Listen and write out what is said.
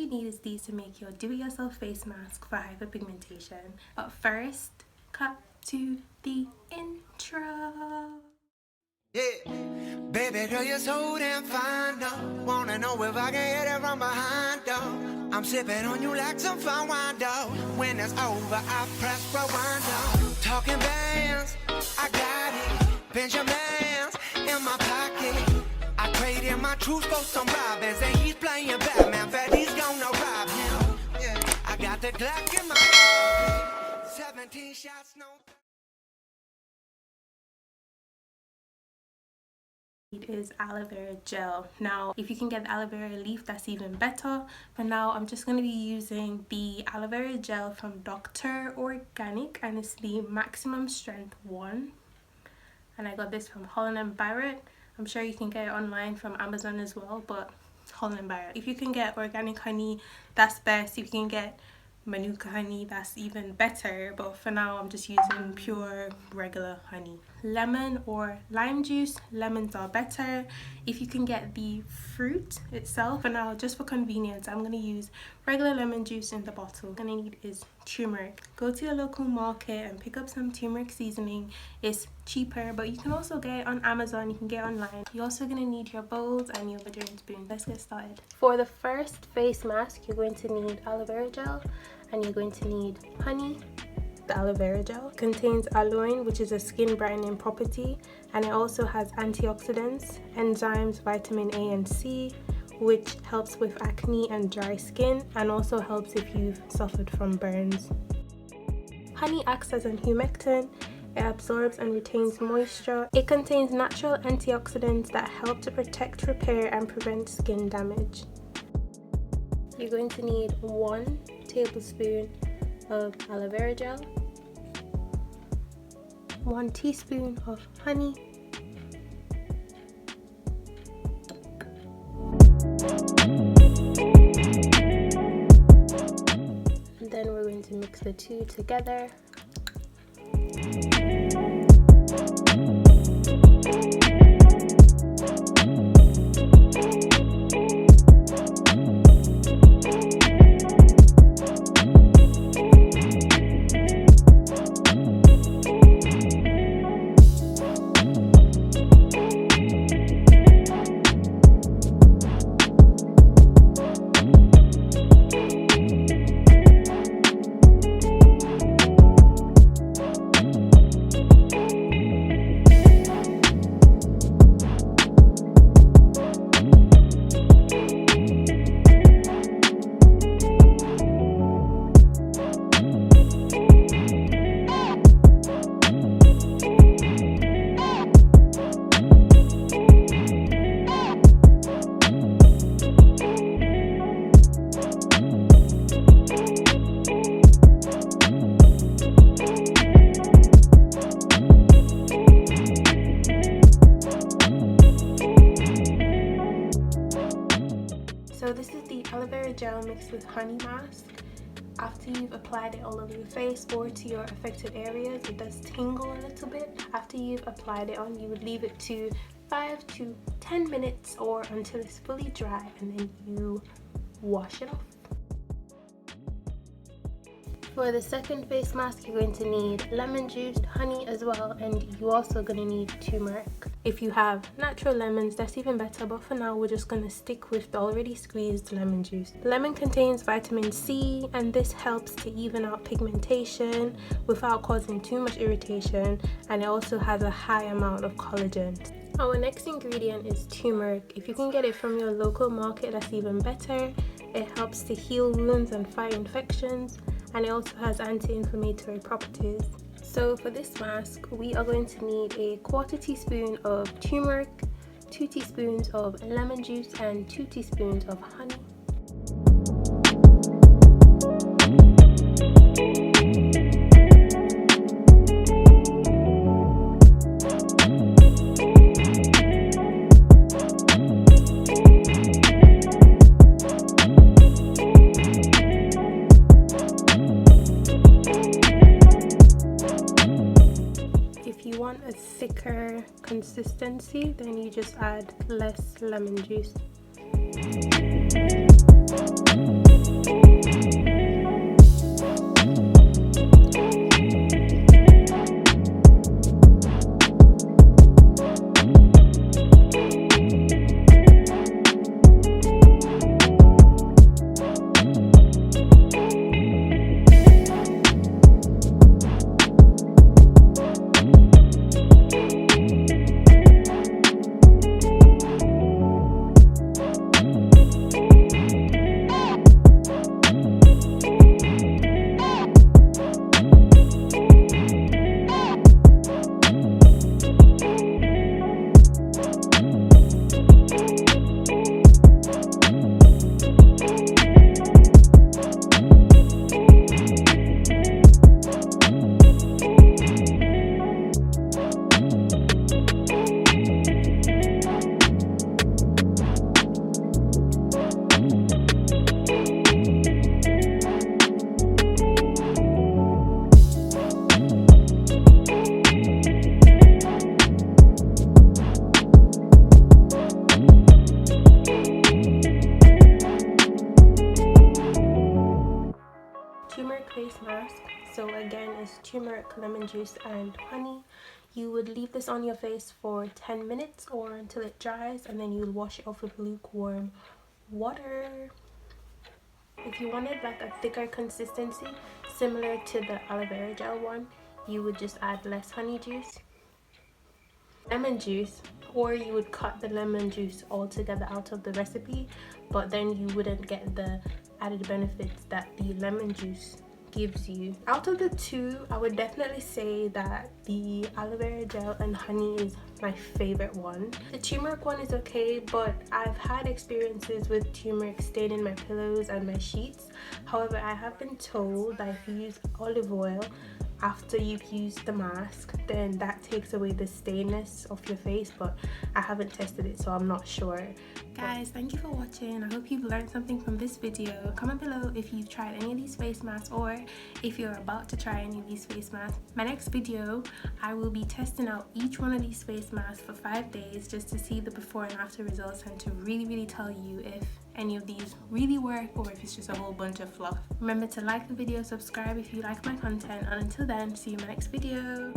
you need is these to make your do-it-yourself face mask for hyperpigmentation. But first, cut to the intro. Yeah, baby girl, you're so damn fine, though. Wanna know if I can hit it from behind, though. I'm sipping on you like some fine wine, though. When it's over, I press rewind, though. Talking bands, I got it. Benjamins in my pocket. I traded my truth for some robins, and he's playing Batman. Fatty's gonna rob him. Yeah, I got the Glock in my pocket. 17 shots, no. Is aloe vera gel. Now if you can get the aloe vera leaf, that's even better. For now I'm just going to be using the aloe vera gel from Dr. Organic, and it's the maximum strength one, and I got this from Holland & Barrett. I'm sure you can get it online from Amazon as well, but Holland & Barrett. If you can get organic honey, that's best. If you can get Manuka honey, that's even better, but for now I'm just using pure regular honey. Lemon or lime juice, lemons are better. If you can get the fruit itself, for now, just for convenience, I'm going to use regular lemon juice in the bottle. What I'm going to need is turmeric. Go to your local market and pick up some turmeric seasoning. It's cheaper, but you can also get it on Amazon, you can get it online. You're also going to need your bowls and your measuring spoon. Let's get started. For the first face mask, you're going to need aloe vera gel, and you're going to need honey. The aloe vera gel contains aloe, which is a skin brightening property, and it also has antioxidants, enzymes, vitamin A and C, which helps with acne and dry skin, and also helps if you've suffered from burns. Honey acts as an humectant. It absorbs and retains moisture. It contains natural antioxidants that help to protect, repair, and prevent skin damage. You're going to need 1 tablespoon of aloe vera gel, 1 teaspoon of honey, and then we're going to mix the two together. So this is the aloe vera gel mixed with honey mask. After you've applied it all over your face or to your affected areas, it does tingle a little bit. After you've applied it on, you would leave it to 5 to 10 minutes or until it's fully dry, and then you wash it off. For the second face mask, you're going to need lemon juice, honey as well, and you're also going to need turmeric. If you have natural lemons, that's even better, but for now we're just going to stick with the already squeezed lemon juice. Lemon contains vitamin C, and this helps to even out pigmentation without causing too much irritation, and it also has a high amount of collagen. Our next ingredient is turmeric. If you can get it from your local market, that's even better. It helps to heal wounds and fight infections, and it also has anti-inflammatory properties. So for this mask, we are going to need a 1/4 teaspoon of turmeric, 2 teaspoons of lemon juice, and 2 teaspoons of honey. A thicker consistency, then you just add less lemon juice. face mask. So again, it's turmeric, lemon juice and honey. You would leave this on your face for 10 minutes or until it dries, and then you'll wash it off with lukewarm water. If you wanted like a thicker consistency similar to the aloe vera gel one, you would just add less honey juice, lemon juice, or you would cut the lemon juice altogether out of the recipe, but then you wouldn't get the added benefits that the lemon juice gives you. Out of the two, I would definitely say that the aloe vera gel and honey is my favorite one. The turmeric one is okay, but I've had experiences with turmeric staining my pillows and my sheets. However, I have been told that if you use olive oil after you've used the mask, then that takes away the stainness of your face, but I haven't tested it, so I'm not sure. Guys, thank you for watching. I hope you've learned something from this video. Comment below if you've tried any of these face masks or if you're about to try any of these face masks. My next video, I will be testing out each one of these face masks for 5 days just to see the before and after results and to really tell you if any of these really work or if it's just a whole bunch of fluff. Remember to like the video, subscribe if you like my content, and until then, see you in my next video.